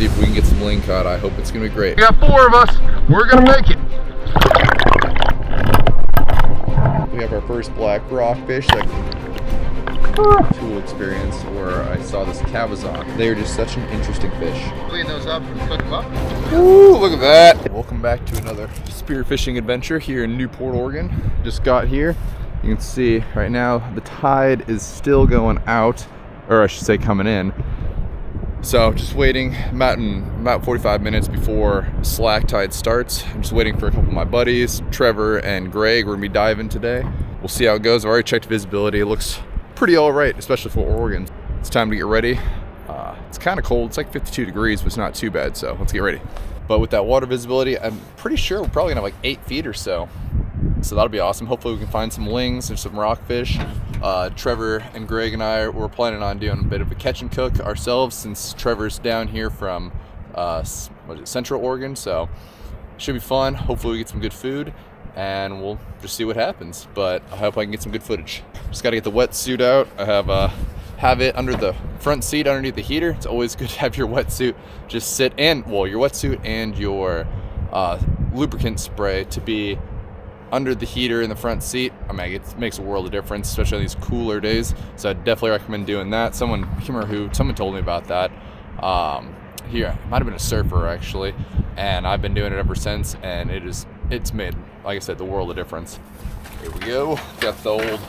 see if we can get some lingcod. I hope it's gonna be great. We got 4 of us. We're gonna make it. We have our first black rockfish. Like tool experience where I saw this cabezon. They are just such an interesting fish. Clean those up and cook them up. Ooh, look at that. Welcome back to another spearfishing adventure here in Newport, Oregon. Just got here. You can see right now the tide is still going out, or I should say coming in. So just waiting, about 45 minutes before slack tide starts. I'm just waiting for a couple of my buddies, Trevor and Greg. We're gonna be diving today. We'll see how it goes. I've already checked visibility. It looks pretty all right, especially for Oregon. It's time to get ready. It's kind of cold. It's like 52 degrees, but it's not too bad. So let's get ready. But with that water visibility, I'm pretty sure we're probably gonna have like 8 feet or so. So that'll be awesome. Hopefully we can find some lings and some rockfish. Trevor and Greg and I were planning on doing a bit of a catch and cook ourselves since Trevor's down here from Central Oregon. So it should be fun. Hopefully we get some good food and we'll just see what happens. But I hope I can get some good footage. Just got to get the wetsuit out. I have it under the front seat underneath the heater. It's always good to have your wetsuit just sit in. Well, your wetsuit and your lubricant spray to be under the heater in the front seat. I mean, it makes a world of difference, especially on these cooler days. So I definitely recommend doing that. Someone told me about that. Here, it might have been a surfer actually, and I've been doing it ever since, and it's made, like I said, the world of difference. Here we go. Got the old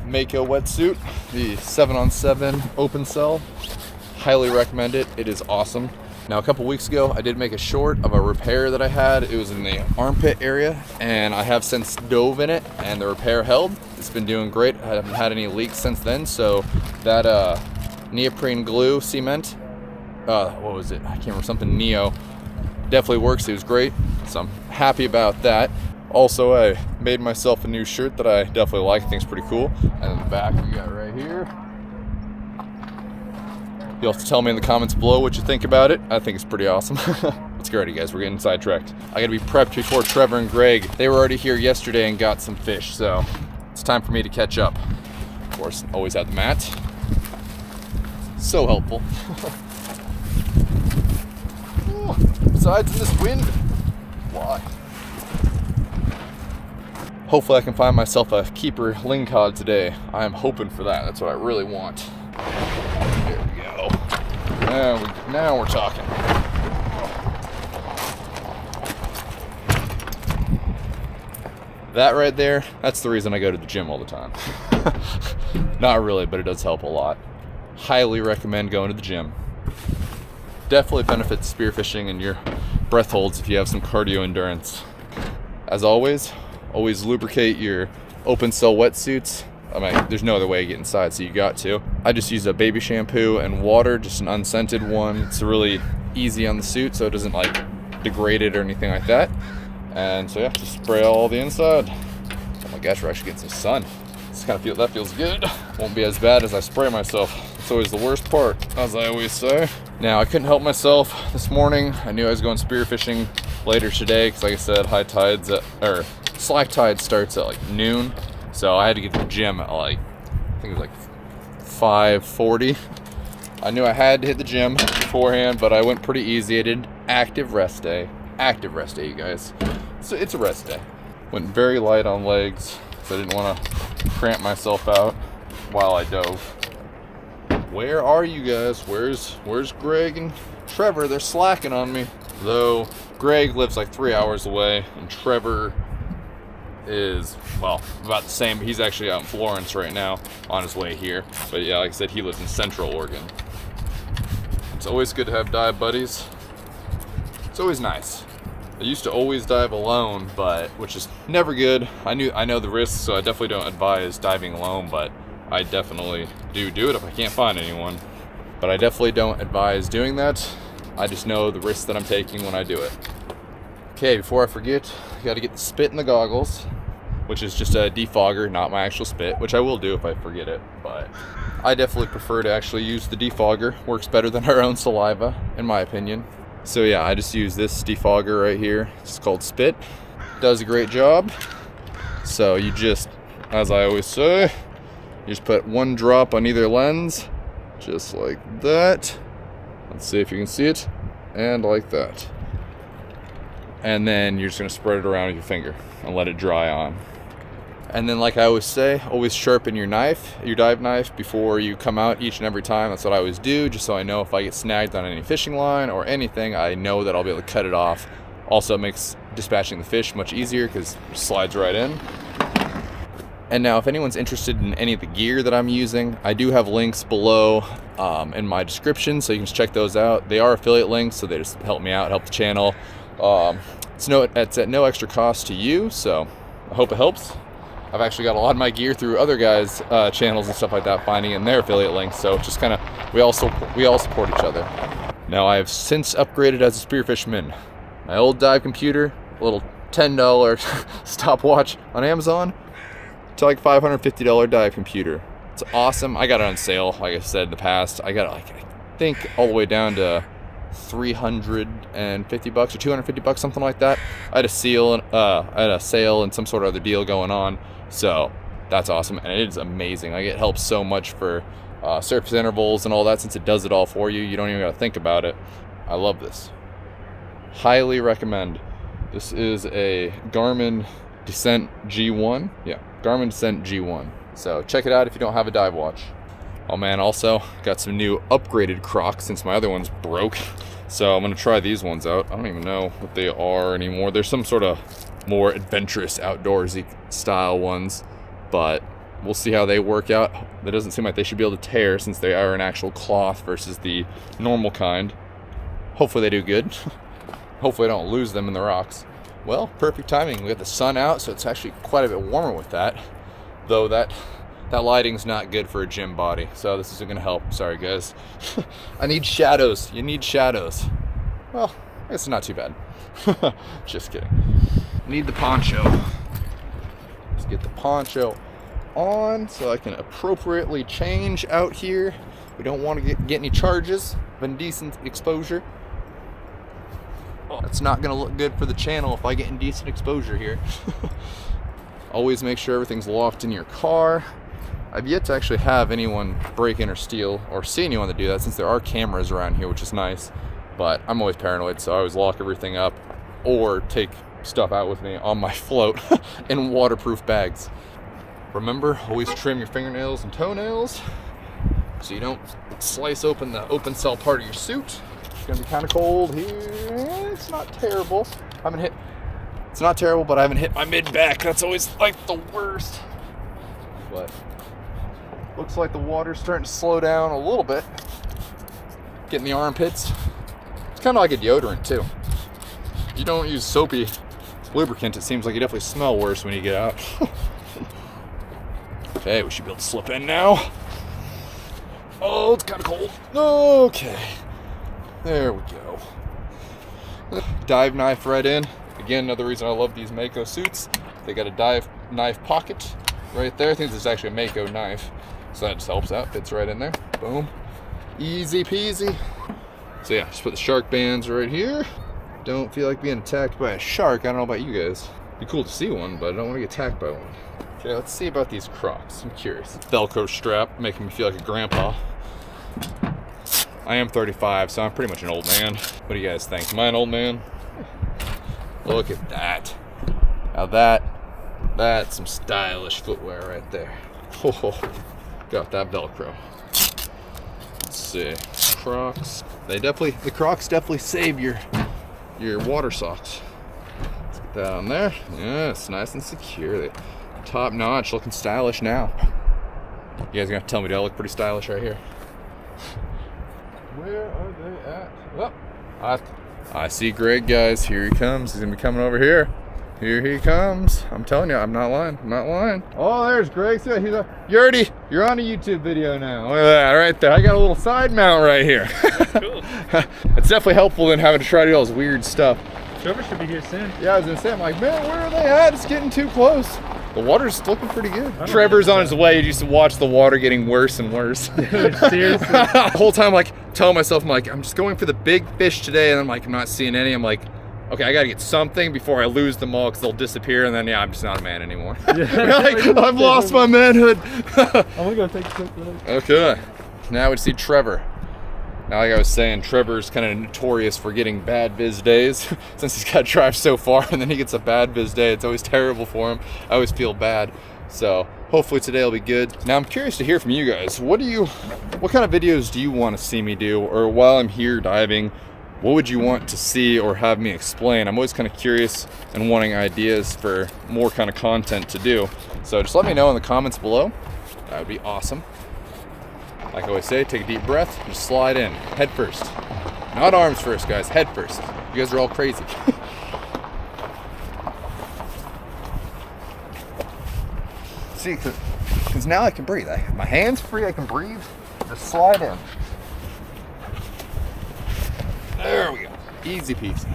Mako wetsuit, the 7-on-7 open cell. Highly recommend it. It is awesome. Now, a couple weeks ago, I did make a short of a repair that I had. It was in the armpit area, and I have since dove in it, and the repair held. It's been doing great. I haven't had any leaks since then, so that neoprene glue cement, what was it? I can't remember, something Neo, definitely works. It was great, so I'm happy about that. Also, I made myself a new shirt that I definitely like. I think it's pretty cool. And in the back, we got right here. You'll have to tell me in the comments below what you think about it. I think it's pretty awesome. Let's get ready, guys. We're getting sidetracked. I gotta be prepped before Trevor and Greg. They were already here yesterday and got some fish, so it's time for me to catch up. Of course, always have the mat. So helpful. Besides in this wind, why? Hopefully I can find myself a keeper lingcod today. I am hoping for that. That's what I really want. There we go. Now we're talking. That right there, that's the reason I go to the gym all the time. Not really, but it does help a lot. Highly recommend going to the gym. Definitely benefits spearfishing and your breath holds if you have some cardio endurance. As always lubricate your open cell wetsuits. I mean, there's no other way to get inside, so you got to. I just use a baby shampoo and water, just an unscented one. It's really easy on the suit, so it doesn't like degrade it or anything like that. And so yeah, just spray all the inside. Oh my gosh, we're actually getting some sun. That feels good. Won't be as bad as I spray myself. It's always the worst part, as I always say. Now, I couldn't help myself this morning. I knew I was going spearfishing later today, because like I said, slack tide starts at like noon. So I had to get to the gym at like, I think it was like 5:40. I knew I had to hit the gym beforehand, but I went pretty easy. I did active rest day. Active rest day, you guys. So it's a rest day. Went very light on legs, so I didn't want to cramp myself out while I dove. Where are you guys? Where's Greg and Trevor? They're slacking on me. Though Greg lives like 3 hours away, and Trevor is, well, about the same. He's actually out in Florence right now on his way here. But yeah, like I said, he lives in Central Oregon. It's always good to have dive buddies. It's always nice. I used to always dive alone, which is never good. I know the risks, so I definitely don't advise diving alone, but I definitely do it if I can't find anyone. But I definitely don't advise doing that. I just know the risks that I'm taking when I do it. Okay, before I forget, I gotta get the spit in the goggles, which is just a defogger, not my actual spit, which I will do if I forget it, but I definitely prefer to actually use the defogger. Works better than our own saliva, in my opinion. So yeah, I just use this defogger right here. It's called Spit. Does a great job. So you just, as I always say, you just put one drop on either lens, just like that. Let's see if you can see it. And like that. And then you're just gonna spread it around with your finger and let it dry on. And then, like I always say, always sharpen your knife, your dive knife, before you come out each and every time. That's what I always do, just so I know if I get snagged on any fishing line or anything, I know that I'll be able to cut it off. Also, it makes dispatching the fish much easier because it slides right in. And now, if anyone's interested in any of the gear that I'm using, I do have links below in my description, so you can just check those out. They are affiliate links, so they just help me out, help the channel. It's at no extra cost to you, so I hope it helps. I've actually got a lot of my gear through other guys' channels and stuff like that, finding in their affiliate links. So it's just kind of, we all support each other. Now I have since upgraded as a spearfishman. My old dive computer, a little $10 stopwatch on Amazon, to like $550 dive computer. It's awesome. I got it on sale, like I said in the past. I got it like, I think all the way down to $350 or $250, something like that. I had a sale and some sort of other deal going on. So that's awesome, and it is amazing. Like, it helps so much for surface intervals and all that, since it does it all for you. You don't even gotta think about it. I love this. Highly recommend. This is a Garmin Descent G1. Yeah, Garmin Descent G1. So check it out if you don't have a dive watch. Oh man, also got some new upgraded Crocs since my other ones broke. So I'm gonna try these ones out. I don't even know what they are anymore. There's some sort of more adventurous outdoorsy style ones, but we'll see how they work out. It doesn't seem like they should be able to tear, since they are an actual cloth versus the normal kind. Hopefully they do good. Hopefully I don't lose them in the rocks. Well, perfect timing. We got the sun out, so it's actually quite a bit warmer with that. Though that lighting's not good for a gym body, so this isn't gonna help. Sorry guys. I need shadows. You need shadows. Well, I guess it's not too bad. Just kidding. Need the poncho. Let's get the poncho on so I can appropriately change out here. We don't want to get any charges of indecent exposure. It's not gonna look good for the channel if I get indecent exposure here. Always make sure everything's locked in your car. I've yet to actually have anyone break in or steal, or see anyone to do that, since there are cameras around here, which is nice. But I'm always paranoid, so I always lock everything up or take stuff out with me on my float in waterproof bags. Remember, always trim your fingernails and toenails so you don't slice open the open cell part of your suit. It's gonna be kind of cold here. It's not terrible. It's not terrible, but I haven't hit my mid-back. That's always like the worst. But looks like the water's starting to slow down a little bit. Getting the armpits. It's kind of like a deodorant too. If you don't use soapy lubricant, it seems like you definitely smell worse when you get out. Okay, we should be able to slip in now. Oh, it's kind of cold. Okay. There we go. Dive knife right in. Again, another reason I love these Mako suits. They got a dive knife pocket right there. I think this is actually a Mako knife, so that just helps out. Fits right in there. Boom. Easy peasy. So yeah, just put the shark bands right here. Don't feel like being attacked by a shark. I don't know about you guys. It'd be cool to see one, but I don't want to get attacked by one. Okay, let's see about these Crocs. I'm curious. Velcro strap, making me feel like a grandpa. I am 35, so I'm pretty much an old man. What do you guys think? Am I an old man? Look at that. Now that's some stylish footwear right there. Oh, got that Velcro. Let's see. Crocs. The Crocs definitely save your water socks. Let's get that on there. Yeah, it's nice and secure. Top notch, looking stylish now. You guys are gonna have to tell me, do I look pretty stylish right here? Where are they at? Oh, I see Greg, guys. Here he comes. He's gonna be coming over here. Here he comes. I'm telling you, I'm not lying. I'm not lying. Oh, there's Greg. You're on a YouTube video now. Look at that right there. I got a little side mount right here. Cool. It's definitely helpful than having to try to do all this weird stuff. Trevor should be here soon. Yeah, I was gonna say, I'm like, man, where are they at? It's getting too close. The water's looking pretty good. Trevor's on his way. You just watch the water getting worse and worse. Dude, seriously. The whole time, like, telling myself, I'm like, I'm just going for the big fish today. And I'm like, I'm not seeing any. I'm like, okay, I gotta get something before I lose them all, because they'll disappear. And then, yeah, I'm just not a man anymore. Yeah. Like, I've lost my manhood. I'm gonna go take a quick look. Okay. Now we see Trevor Now, like I was saying, Trevor's kind of notorious for getting bad viz days since he's got to drive so far and then he gets a bad viz day. It's always terrible for him. I always feel bad. So hopefully today will be good. Now I'm curious to hear from you guys. What kind of videos do you want to see me do? Or while I'm here diving, what would you want to see or have me explain? I'm always kind of curious and wanting ideas for more kind of content to do. So just let me know in the comments below. That would be awesome. Like I always say, take a deep breath, just slide in, head first. Not arms first, guys, head first. You guys are all crazy. See, because now I can breathe. My hand's free, I can breathe. Just slide in. There we go. Easy peasy.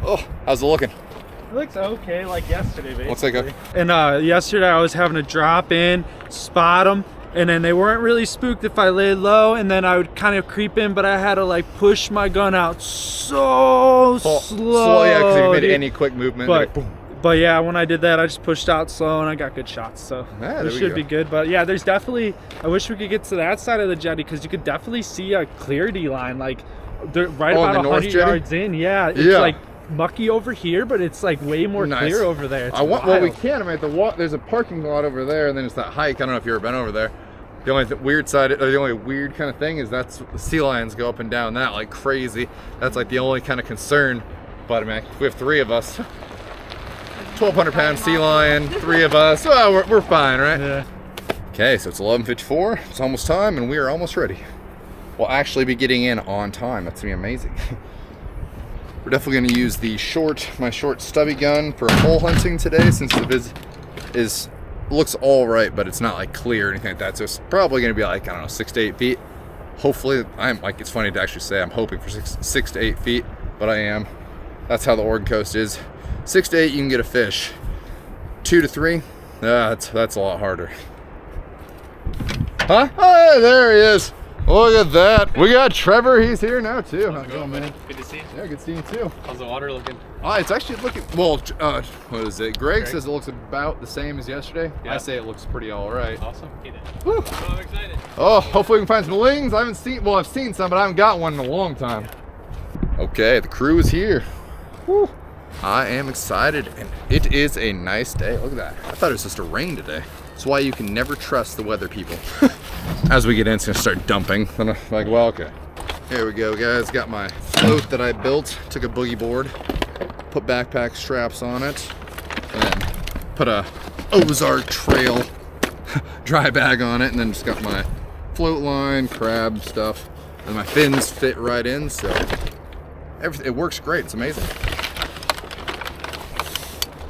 Oh, how's it looking? It looks okay, like yesterday, basically. Looks like a... And yesterday I was having to drop in, spot them, and then they weren't really spooked if I laid low, and then I would kind of creep in, but I had to like push my gun out so slow. Yeah, because if you made any quick movement, but yeah, when I did that, I just pushed out slow and I got good shots, so it should be good. But yeah, there's definitely, I wish we could get to that side of the jetty because you could definitely see a clarity line, like right about 100 yards in. Yeah, it's like mucky over here, but it's like way more clear over there. It's well, we can. I mean, there's a parking lot over there, and then it's that hike. I don't know if you've ever been over there. The only weird side, or the only weird kind of thing is that's the sea lions go up and down that like crazy. That's like the only kind of concern. But I mean, if we have 3 of us, 1,200 pound sea lion, 3 of us, well, we're fine, right? Yeah. Okay, so it's 11:54. It's almost time, and we are almost ready. We'll actually be getting in on time. That's gonna be amazing. We're definitely going to use my short stubby gun for hole hunting today, since the viz looks all right, but it's not like clear or anything like that. So it's probably going to be like, I don't know, 6 to 8 feet. Hopefully, it's funny to actually say I'm hoping for 6 to 8 feet, but I am. That's how the Oregon coast is. 6 to 8, you can get a fish. 2 to 3, that's a lot harder. Huh? Hey, there he is. Look at that. We got Trevor. He's here now too. How's it going, man? Good to see you. Yeah, good seeing you too. How's the water looking? It's actually looking, well, what is it? Greg says it looks about the same as yesterday. Yeah. I say it looks pretty all right. Awesome. Get it. Woo. Oh, I'm excited. Oh, hopefully we can find some lings. I've seen some, but I haven't got one in a long time. Okay, the crew is here. Woo. I am excited, and it is a nice day. Look at that. I thought it was just a rain today. That's why you can never trust the weather people. As we get in, it's gonna start dumping. And I'm like, well, okay. Here we go, guys. Got my float that I built. Took a boogie board, put backpack straps on it, and then put a Ozark Trail dry bag on it, and then just got my float line, crab stuff, and my fins fit right in, so it works great. It's amazing.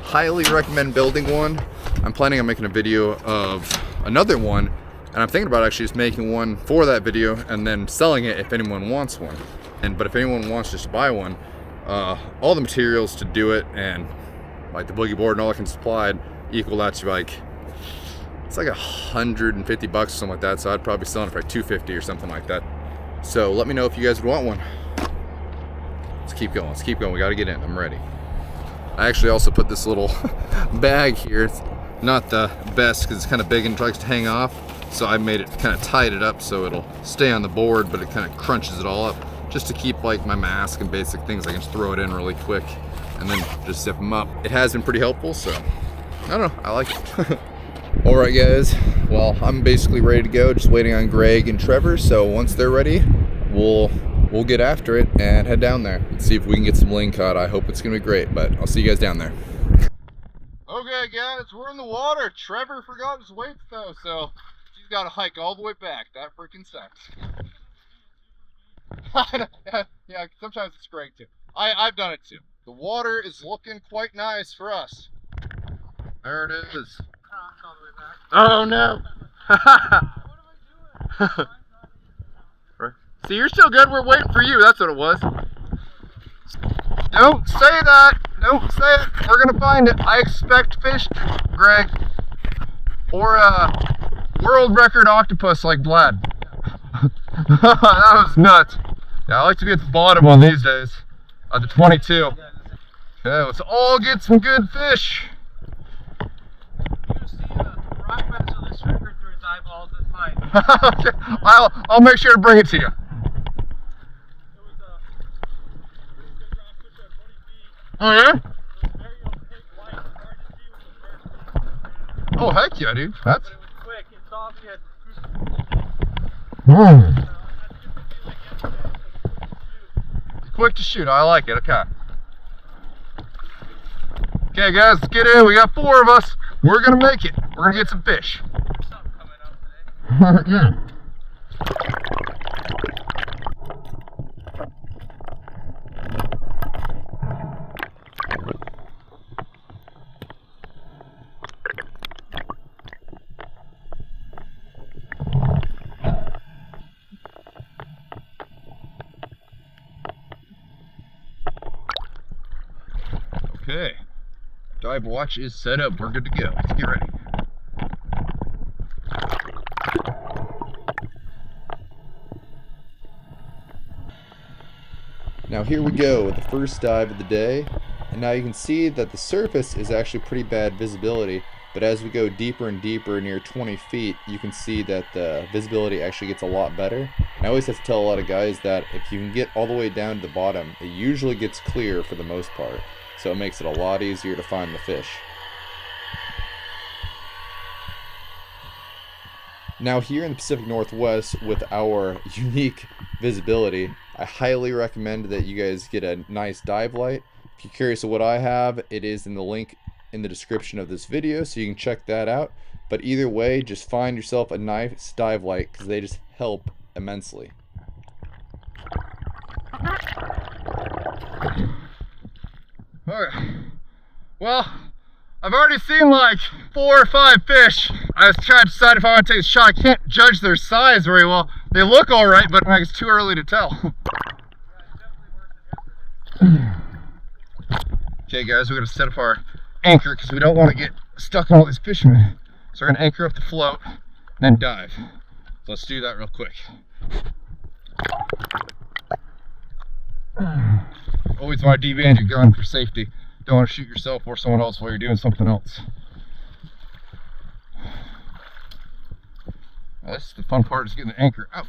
Highly recommend building one. I'm planning on making a video of another one, and I'm thinking about actually just making one for that video and then selling it if anyone wants one. But if anyone wants just to buy one, all the materials to do it and like the boogie board and all that can supplied equal that to like, it's like $150 or something like that. So I'd probably be selling it for like $250 or something like that. So let me know if you guys would want one. Let's keep going. Let's keep going. We got to get in. I'm ready. I actually also put this little bag here. It's not the best because it's kind of big and likes to hang off. So I made it, kind of tied it up so it'll stay on the board, but it kind of crunches it all up just to keep like my mask and basic things. I can just throw it in really quick and then just zip them up. It has been pretty helpful, so I don't know, I like it. All right, guys. Well, I'm basically ready to go, just waiting on Greg and Trevor. So once they're ready, we'll get after it and head down there and see if we can get some ling caught. I hope it's gonna be great, but I'll see you guys down there. Okay, guys, we're in the water. Trevor forgot his weights though, so he's got to hike all the way back. That freaking sucks. Yeah, sometimes it's great too. I've done it too. The water is looking quite nice for us. There it is. Oh no! See, you're still good. We're waiting for you. That's what it was. Don't say that. Don't say it. We're gonna find it. I expect fish, Greg, or a world record octopus like Vlad. That was nuts. Yeah, I like to be at the bottom on these days. The 22. Okay, let's all get some good fish. Okay, I'll make sure to bring it to you. Oh yeah? Oh heck yeah, dude. That's quick. It's obvious. Quick to shoot. I like it. Okay. Okay, guys, let's get in. We got 4 of us. We're gonna make it. We're gonna get some fish. Something coming up today. Yeah. Okay, dive watch is set up. We're good to go. Let's get ready. Now here we go with the first dive of the day, and now you can see that the surface is actually pretty bad visibility, but as we go deeper and deeper near 20 feet, you can see that the visibility actually gets a lot better. And I always have to tell a lot of guys that if you can get all the way down to the bottom, it usually gets clear for the most part. So it makes it a lot easier to find the fish. Now here in the Pacific Northwest with our unique visibility, I highly recommend that you guys get a nice dive light. If you're curious of what I have, it is in the link in the description of this video, so you can check that out. But either way, just find yourself a nice dive light because they just help immensely. Okay. Well, I've already seen like 4 or 5 fish. I was trying to decide if I want to take a shot. I can't judge their size very well. They look alright, but it's too early to tell. Okay guys, we're going to set up our anchor because we don't want to get stuck on all these fishermen. So we're going to anchor up the float, then dive. So let's do that real quick. Always want to deband your gun for safety. Don't want to shoot yourself or someone else while you're doing something else. That's the fun part, is getting the anchor out.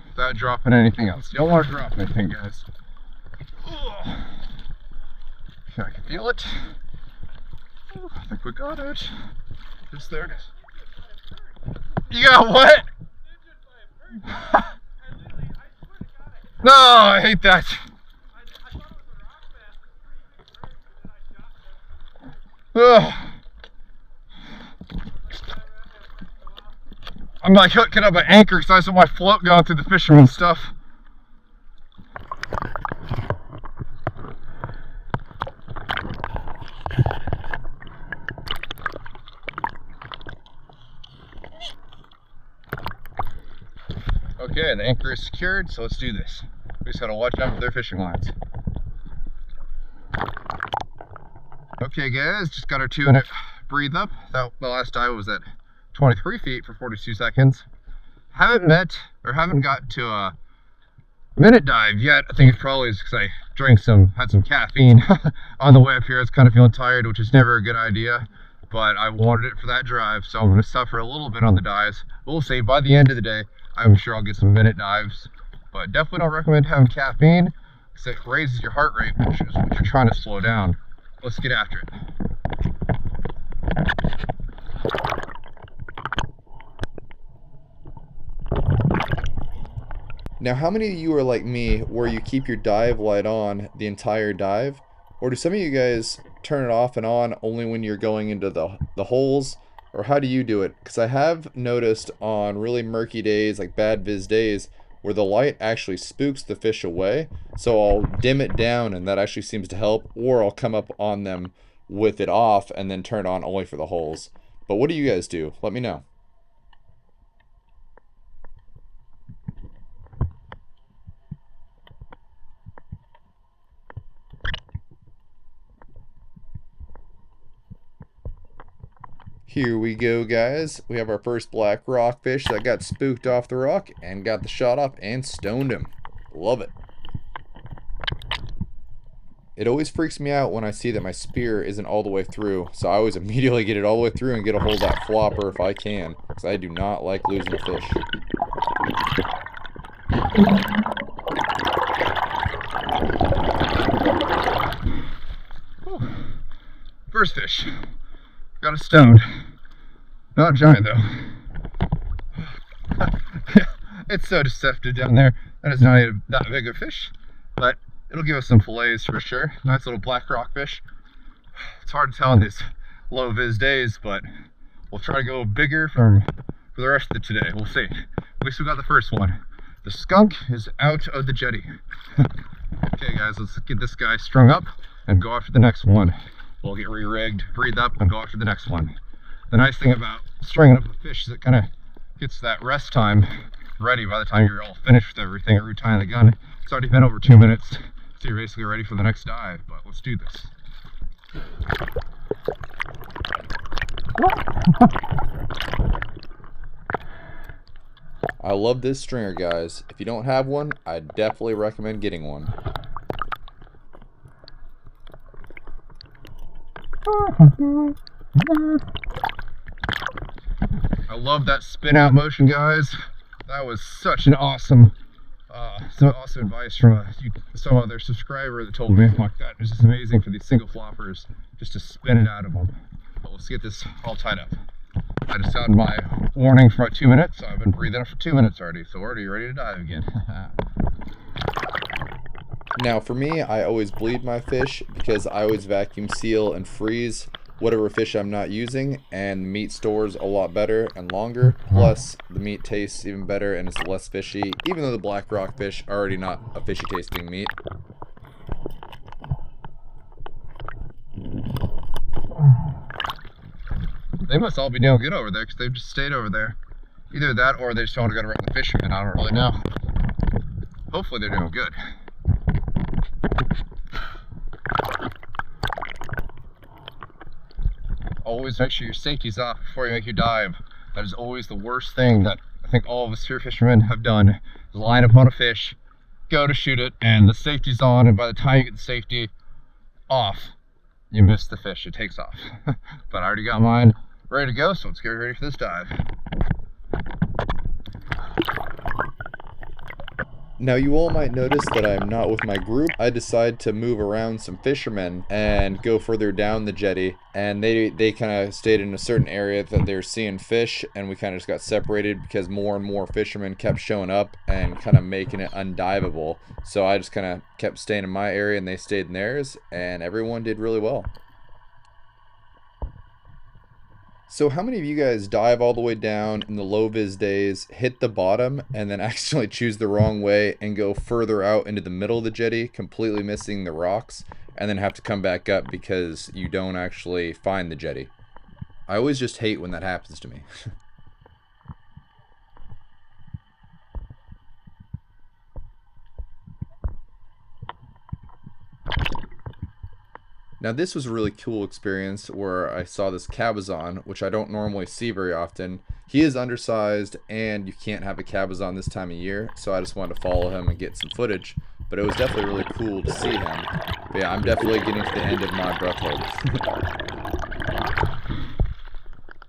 Without dropping anything else. You don't want to drop anything, guys. Okay, I can feel it. I think we got it. Just there it is. You got what? No, I hate that. Ugh. I'm like hooking up an anchor because I saw my float going through the fisherman stuff. Okay, the anchor is secured, so let's do this. We just gotta watch out for their fishing lines. Okay guys, just got our 2-minute breathe up. The last dive was at 23 feet for 42 seconds. Haven't got to a minute dive yet. I think it's probably because I had some caffeine on the way up here. I was kind of feeling tired, which is never a good idea, but I wanted it for that drive, so I'm going to suffer a little bit on the dives. We'll see. By the end of the day, I'm sure I'll get some minute dives, but definitely don't recommend having caffeine because it raises your heart rate, which is what you're trying to slow down. Let's get after it. Now, how many of you are like me where you keep your dive light on the entire dive? Or do some of you guys turn it off and on only when you're going into the holes? Or how do you do it? Because I have noticed on really murky days, like bad viz days, where the light actually spooks the fish away. So I'll dim it down and that actually seems to help. Or I'll come up on them with it off and then turn it on only for the holes. But what do you guys do? Let me know. Here we go, guys. We have our first black rockfish that got spooked off the rock and got the shot off and stoned him. Love it. It always freaks me out when I see that my spear isn't all the way through, so I always immediately get it all the way through and get a hold of that flopper if I can, because I do not like losing a fish. First fish. Got a stone. Not giant though. It's so deceptive down there. That is not even that big of a fish, but it'll give us some fillets for sure. Nice little black rock fish. It's hard to tell in these low vis days, but we'll try to go bigger for the rest of today. We'll see. At least we got the first one. The skunk is out of the jetty. Okay guys, let's get this guy strung up and go after the next one. We'll get re-rigged, breathe up, and go after the next one. The nice thing about stringing up a fish is it kind of gets that rest time ready by the time you're all finished with everything, retying the gun. It's already been over 2 minutes, so you're basically ready for the next dive, but let's do this. I love this stringer, guys. If you don't have one, I definitely recommend getting one. I love that spin out motion, guys. That was such an awesome advice from some other subscriber that told me like that. It's just amazing for these single floppers just to spin it out of them. But let's get this all tied up. I just got my warning for about 2 minutes. So I've been breathing it for 2 minutes already, so we're already ready to dive again. Now for me, I always bleed my fish because I always vacuum seal and freeze whatever fish I'm not using, and the meat stores a lot better and longer, plus the meat tastes even better and it's less fishy, even though the black rock fish are already not a fishy tasting meat. They must all be doing good over there because they've just stayed over there. Either that or they just want to go around the fishermen. I don't really know. Hopefully they're doing good. Always make sure your safety's off before you make your dive. That is always the worst thing that I think all of us spear fishermen have done. Is line up on a fish, go to shoot it, and the safety's on, and by the time you get the safety off, you miss the fish, it takes off. But I already got mine ready to go, so let's get ready for this dive. Now you all might notice that I'm not with my group. I decided to move around some fishermen and go further down the jetty, and they kind of stayed in a certain area that they were seeing fish, and we kind of just got separated because more and more fishermen kept showing up and kind of making it undiveable. So I just kind of kept staying in my area and they stayed in theirs, and everyone did really well. So how many of you guys dive all the way down in the low vis days, hit the bottom, and then accidentally choose the wrong way and go further out into the middle of the jetty, completely missing the rocks, and then have to come back up because you don't actually find the jetty? I always just hate when that happens to me. Now this was a really cool experience where I saw this cabezon, which I don't normally see very often. He is undersized and you can't have a cabezon this time of year, so I just wanted to follow him and get some footage. But it was definitely really cool to see him. But yeah, I'm definitely getting to the end of my breath hold.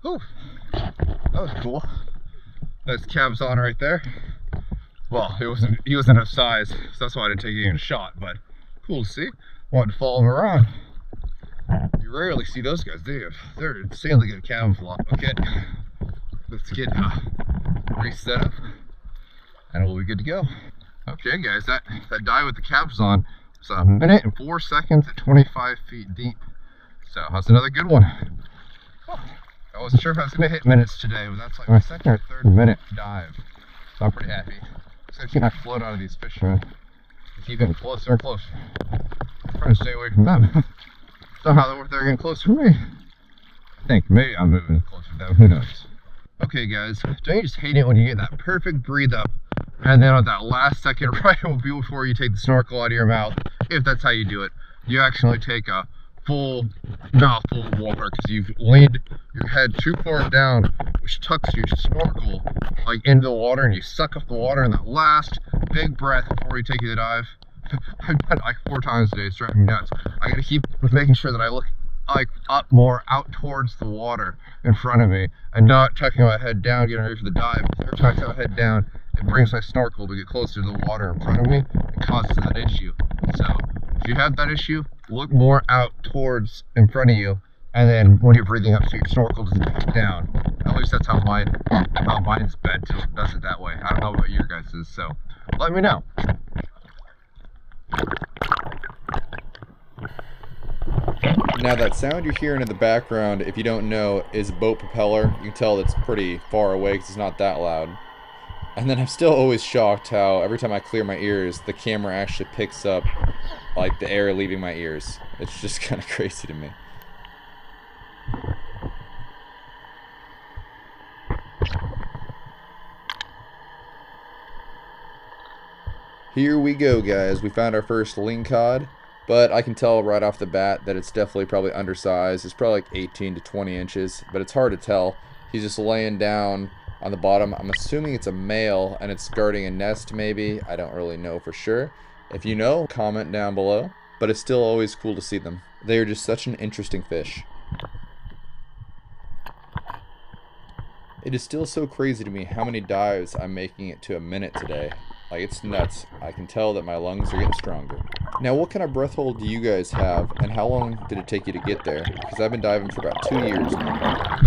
Oh, that was cool. Nice cabezon right there. Well, he wasn't of size, so that's why I didn't take even a shot, but cool to see. Wanted to follow him around. You rarely see those guys, do you? They're insanely good camouflage. Okay, let's get reset up, and we'll be good to go. Okay, guys, that dive with the caps on was 1 minute and 4 seconds at 25 feet deep. So that's another good one. Oh, I wasn't sure if I was going to hit minutes today, but that's like my second or third minute dive. So I'm pretty happy. So can I float out of these fish, man? Keep getting closer and closer. I'm trying to stay away from them. Somehow they're getting closer to me. I think maybe I'm moving closer to them, who knows. Okay guys, don't you just hate it when you get that perfect breathe up and then on that last second right before you take the snorkel out of your mouth, if that's how you do it, you actually take a full mouthful of water because you've leaned your head too far down, which tucks your snorkel like into the water, and you suck up the water in that last big breath before you take the dive. I've done it like 4 times today. It's driving me nuts. I gotta keep making sure that I look like up more out towards the water in front of me and not tucking my head down getting ready for the dive. Every time I tuck my head down, it brings my snorkel to get closer to the water in front of me and causes that issue. So if you have that issue, look more out towards in front of you and then when you're breathing up, so your snorkel doesn't down. At least that's how mine's bent. It does it that way. I don't know about your guys's, so let me know. Now that sound you're hearing in the background, if you don't know, is a boat propeller. You can tell it's pretty far away because it's not that loud. And then I'm still always shocked how every time I clear my ears, the camera actually picks up like the air leaving my ears. It's just kind of crazy to me. Here we go, guys. We found our first lingcod, but I can tell right off the bat that it's definitely probably undersized. It's probably like 18 to 20 inches, but it's hard to tell. He's just laying down on the bottom. I'm assuming it's a male and it's guarding a nest maybe. I don't really know for sure. If you know, comment down below, but it's still always cool to see them. They are just such an interesting fish. It is still so crazy to me how many dives I'm making it to a minute today. Like, it's nuts. I can tell that my lungs are getting stronger. Now, what kind of breath hold do you guys have, and how long did it take you to get there? Because I've been diving for about 2 years now.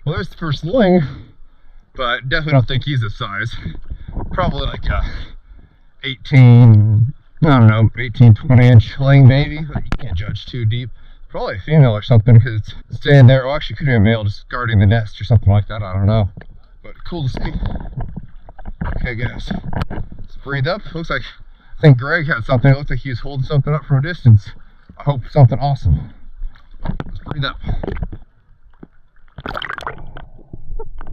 Well, there's the first ling, but definitely don't think he's this size. Probably like a 18, I don't know, 18, 20 inch ling maybe, but you can't judge too deep. Probably a female or something because it's staying there. Well, actually, could be a male just guarding the nest or something like that. I don't know. But cool to see. Okay, guys. Let's breathe up. Looks like, I think Greg had something. It looks like he was holding something up from a distance. I hope something awesome. Let's breathe up.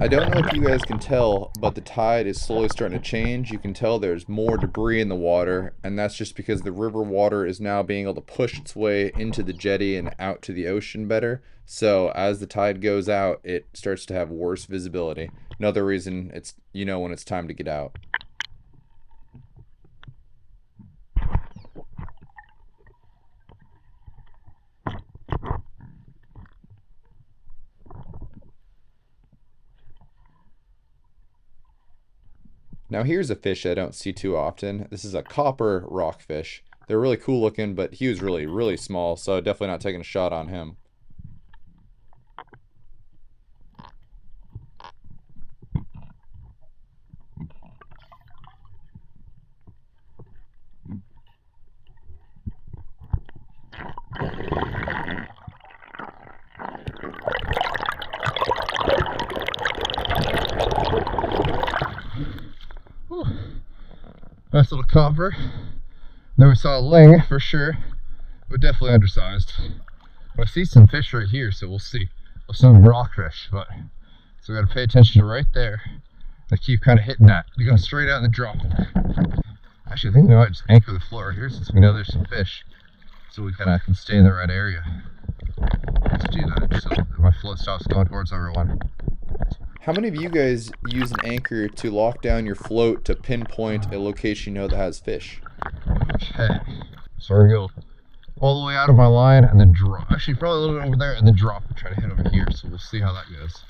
I don't know if you guys can tell, but the tide is slowly starting to change. You can tell there's more debris in the water, and that's just because the river water is now being able to push its way into the jetty and out to the ocean better. So as the tide goes out, it starts to have worse visibility. Another reason it's, you know, when it's time to get out. Now here's a fish I don't see too often. This is a copper rockfish. They're really cool looking, but he was really, really small, so definitely not taking a shot on him. Nice little copper. Then we saw a ling for sure, but definitely undersized. But I see some fish right here, so we'll see. Well, some rockfish, but so we gotta pay attention to right there. They keep kind of hitting that. They're going straight out and then dropping. Actually, I think we might just anchor the floor here since we know there's some fish, so we kind of can stay in the right area. Let's do that so my float stops going towards everyone. How many of you guys use an anchor to lock down your float to pinpoint a location you know that has fish? Okay, so we're gonna go all the way out of my line and then drop. Actually, probably a little bit over there and then drop and try to hit over here. So we'll see how that goes.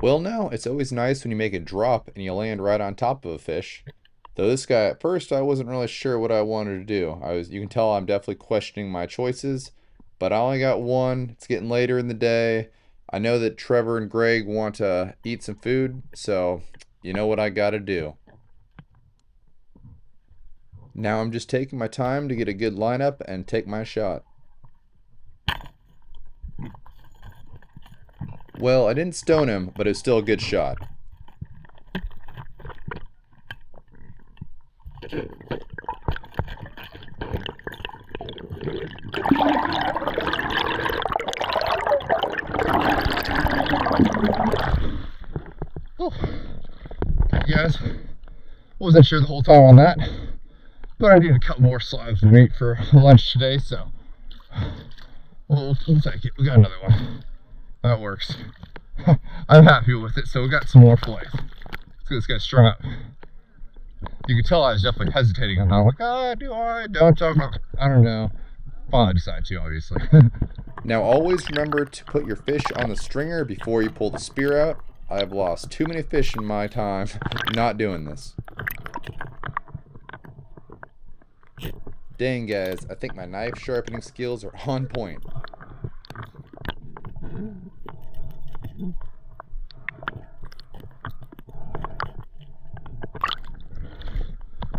Well, now, it's always nice when you make a drop and you land right on top of a fish. Though this guy, at first, I wasn't really sure what I wanted to do. You can tell I'm definitely questioning my choices, but I only got one. It's getting later in the day. I know that Trevor and Greg want to eat some food, so you know what I gotta do. Now I'm just taking my time to get a good lineup and take my shot. Well, I didn't stone him, but it's still a good shot. Oh. Okay, guys, wasn't sure the whole time on that, but I need a couple more slabs of meat for lunch today, so we'll take it. We got another one. That works. I'm happy with it, so we got some more fillets. Let's get this guy strung up. You can tell I was definitely hesitating on that. I'm like, do I? Don't talk about. I don't know. Finally decided to, obviously. Now always remember to put your fish on the stringer before you pull the spear out. I've lost too many fish in my time not doing this. Dang guys, I think my knife sharpening skills are on point.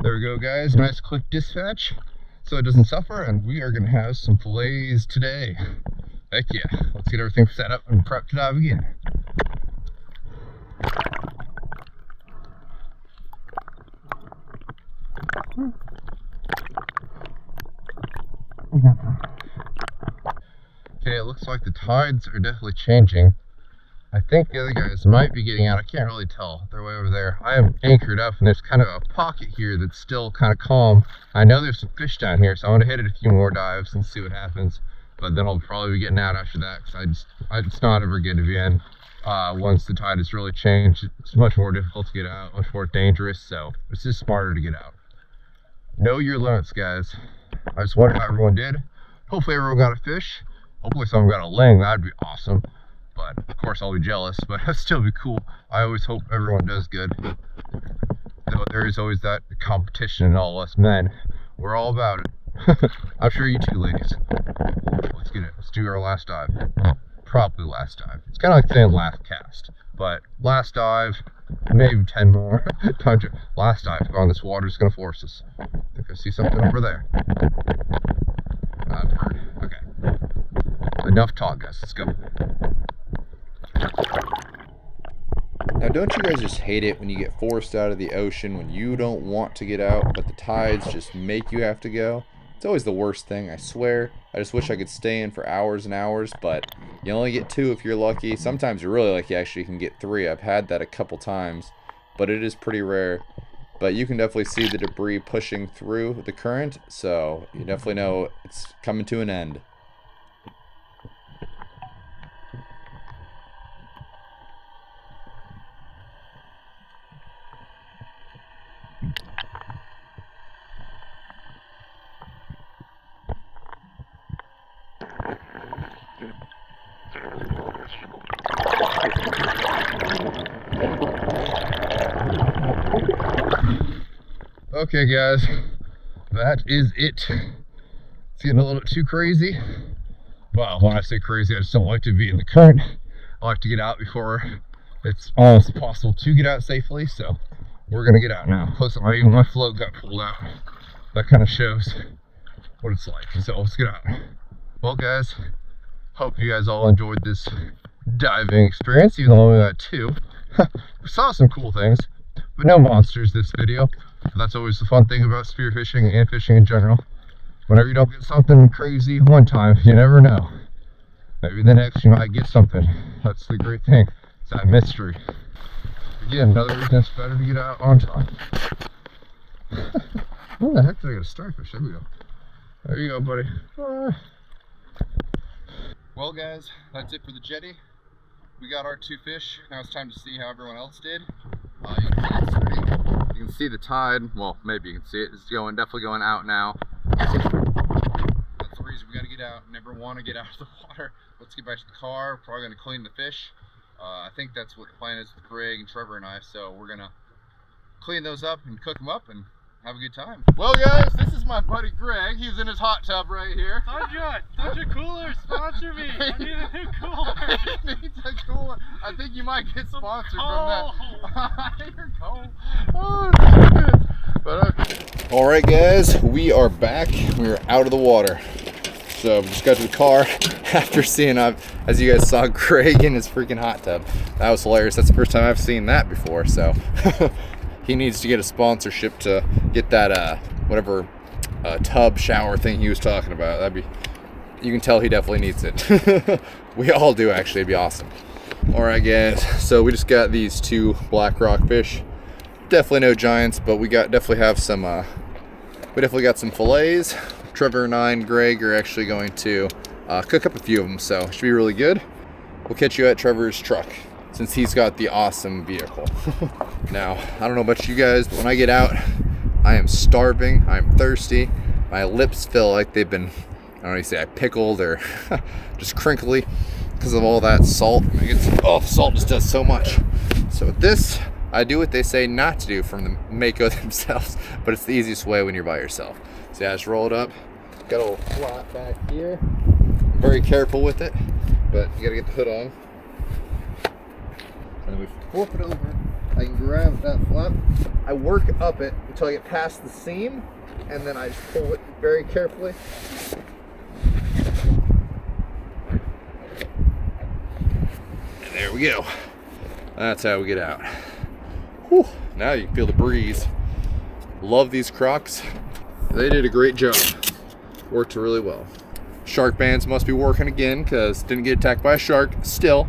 There we go guys, nice quick dispatch so it doesn't suffer, and we are going to have some fillets today. Heck yeah, let's get everything set up and prep to dive again. Okay, it looks like the tides are definitely changing. I think the other guys might be getting out. I can't really tell. They're way over there. I am anchored up and there's kind of a pocket here that's still kind of calm. I know there's some fish down here, so I'm gonna hit it a few more dives and see what happens. But then I'll probably be getting out after that because it's not ever good to be in. Once the tide has really changed, it's much more difficult to get out, much more dangerous, so it's just smarter to get out. Know your limits, guys. I just wonder how everyone did. Hopefully everyone got a fish. Hopefully someone got a ling, that'd be awesome. But of course I'll be jealous, but that'd still be cool. I always hope everyone does good. Though there is always that competition in all us men. We're all about it. I'm sure you too, ladies. Let's get it. Let's do our last dive. Probably last dive. It's kind of like saying last cast. But last dive, maybe 10 more. Last dive. Come on, this water is going to force us. I think I see something over there. I've heard. Okay. Enough talk, guys. Let's go. Now don't you guys just hate it when you get forced out of the ocean when you don't want to get out, but the tides just make you have to go? It's always the worst thing, I swear. I just wish I could stay in for hours and hours, but you only get 2 if you're lucky. Sometimes you're really lucky, actually, you can get 3. I've had that a couple times, but it is pretty rare. But you can definitely see the debris pushing through the current, so you definitely know it's coming to an end. Okay guys, that is it. It's getting a little bit too crazy. Well, when I say crazy, I just don't like to be in the current. I like to get out before it's almost possible to get out safely, so we're gonna get out now. Plus, even my float got pulled out. That kind of shows what it's like, so let's get out. Well guys, hope you guys all enjoyed this diving experience, even though we only got 2. We saw some cool things, but no monsters this video. That's always the fun thing about spearfishing and fishing in general. Whenever you don't get something crazy one time, you never know. Maybe the next you might get something. That's the great thing. It's that mystery. Again, another reason it's better to get out on time. Where the heck did I get a starfish? There we go. There you go, buddy. Well guys, that's it for the jetty. We got our 2 fish. Now it's time to see how everyone else did. You can see the tide. Well, maybe you can see it. It's definitely going out now. That's the reason we got to get out. Never want to get out of the water. Let's get back to the car. We're probably going to clean the fish. I think that's what the plan is with Greg and Trevor and I. So we're going to clean those up and cook them up and have a good time. Well guys, this is my buddy Greg. He's in his hot tub right here. Tundra Cooler, sponsor me. I need a new cooler. He needs a cooler. I think you might get sponsored from that. You're cold. Oh, that's good. But okay. Alright guys, we are back. We're out of the water. So we just got to the car after seeing, as you guys saw, Greg in his freaking hot tub. That was hilarious. That's the first time I've seen that before, so he needs to get a sponsorship to get that whatever tub shower thing he was talking about. You can tell he definitely needs it. We all do, actually. It'd be awesome. All right guys, so we just got these 2 black rock fish. Definitely no giants, but we definitely got some fillets. Trevor and I and Greg are actually going to cook up a few of them, so it should be really good. We'll catch you at Trevor's truck, since he's got the awesome vehicle. Now, I don't know about you guys, but when I get out, I am starving, I'm thirsty, my lips feel like they've been, I don't know, you say I pickled or just crinkly because of all that salt. Oh, the salt just does so much. So this, I do what they say not to do from the Mako themselves, but it's the easiest way when you're by yourself. So yeah, just roll it up. Got a little flap back here. Very careful with it, but you gotta get the hood on. And then we flip it over. I can grab that flap. I work up it until I get past the seam, and then I just pull it very carefully. And there we go. That's how we get out. Whew. Now you can feel the breeze. Love these Crocs. They did a great job. Worked really well. Shark bands must be working again because didn't get attacked by a shark still.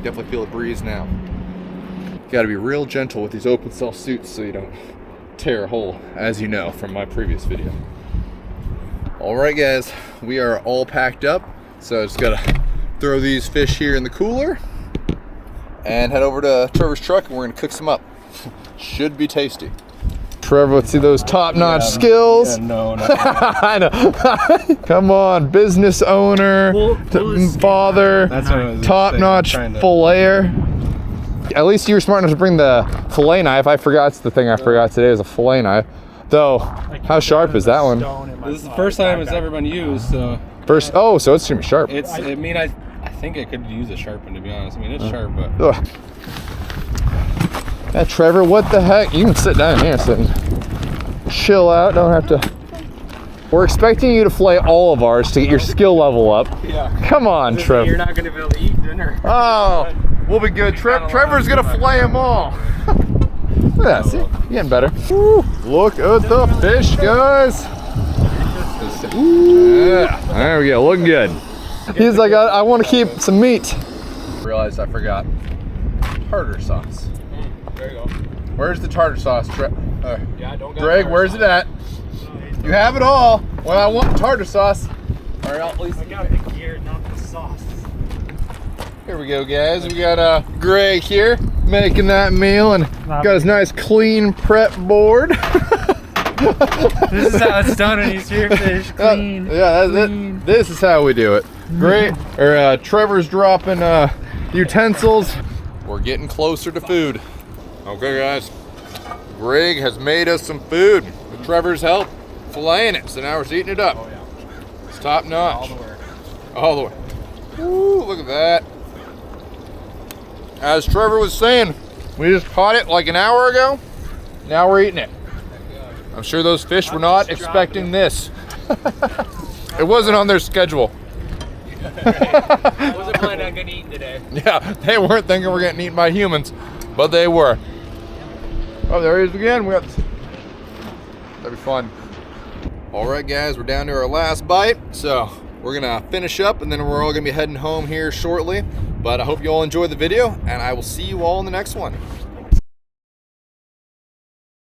Definitely feel the breeze now. Got to be real gentle with these open cell suits so you don't tear a hole, as you know from my previous video. All right, guys, we are all packed up, so I just gotta throw these fish here in the cooler and head over to Trevor's truck, and we're gonna cook some up. Should be tasty. Trevor, let's see those top-notch skills. Yeah, no. I know. Come on, business owner, father, top-notch filleter. At least you were smart enough to bring the fillet knife. I forgot. It's the thing I forgot today is a fillet knife. Though, how sharp is that one? This is the first time it's ever been used, so. First, oh, so it's gonna be sharp. It's. I mean, I think I could use a sharpen, to be honest. I mean, it's sharp, but. Ugh. Yeah, Trevor, what the heck? You can sit down here, sit and chill out. Don't have to. We're expecting you to fillet all of ours to get your skill level up. Yeah. Come on, Trevor. You're not gonna be able to eat dinner. Oh, we'll be good. Trevor's gonna fillet them all. Look at that, see? You're getting better. Woo. Look at the fish, guys. Yeah, there we go, looking good. He's like, I want to keep some meat. Realized I forgot tartar sauce. There you go. Where's the tartar sauce, Yeah, don't go. Greg, where's it at? You have it all. Well, I want tartar sauce. All right, at least I got the gear, not the sauce. here we go, guys. We got Greg here making that meal and got his nice clean prep board. This is how it's done in these spearfish. Clean. Yeah, clean. this is how we do it. Great. Or Trevor's dropping utensils. We're getting closer to food. Okay, guys. Greg has made us some food with Trevor's help, filleting it. So now we're eating it up. Oh, yeah. It's top notch. All the way. All the way. Woo, look at that. As Trevor was saying, we just caught it like an hour ago. Now we're eating it. I'm sure those fish were not expecting this. It wasn't on their schedule. I wasn't planning on getting eaten today. Yeah, they weren't thinking we're getting eaten by humans, but they were. Oh, there he is again. That'd be fun. All right, guys, we're down to our last bite, so we're gonna finish up, and then we're all gonna be heading home here shortly. But I hope you all enjoyed the video, and I will see you all in the next one.